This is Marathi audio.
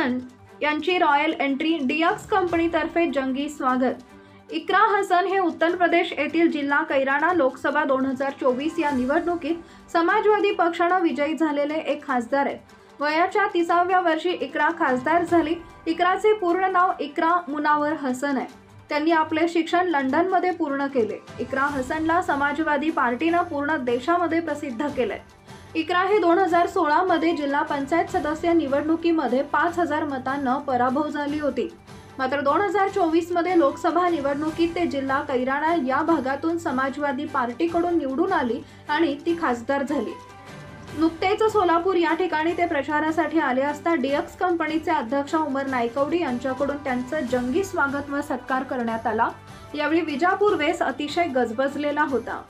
हसन यांची रॉयल एंट्री डीएक्स कंपनीतर्फे जंगी स्वागत। इकरा हसन हे उत्तर प्रदेश येथील जिल्हा कैराना लोकसभा 2024 या निवडणुकीत समाजवादी पक्षाने विजयी झालेले एक खासदार आहेत। वयाच्या 30व्या वर्षी इकरा खासदार झाली। इकराचे पूर्ण नाव इकरा मुनावर हसन आहे। त्यांनी आपले शिक्षण लंडनमध्ये पूर्ण केले। इकरा हसनला समाजवादी पार्टीने पूर्ण देशामध्ये प्रसिद्ध केले। इकरा हे 2016 मध्ये जिल्हा पंचायत सदस्य निवडणुकीमध्ये 5000 मतांना पराभव झाली होती। मात्र 2024 मध्ये लोकसभा निवडणुकीत ते जिल्हा कैराना या भागातून समाजवादी पार्टीकडून निवडून आली आणि ती खासदार झाली। नुकतेच सोलापूर या ठिकाणी ते प्रचारासाठी आले असता डीएक्स कंपनीचे अध्यक्ष उमर नायकवडी यांच्याकडून त्यांचं जंगी स्वागत व सत्कार करण्यात आला। यावेळी विजापूर वेस अतिशय गजबजलेला होता।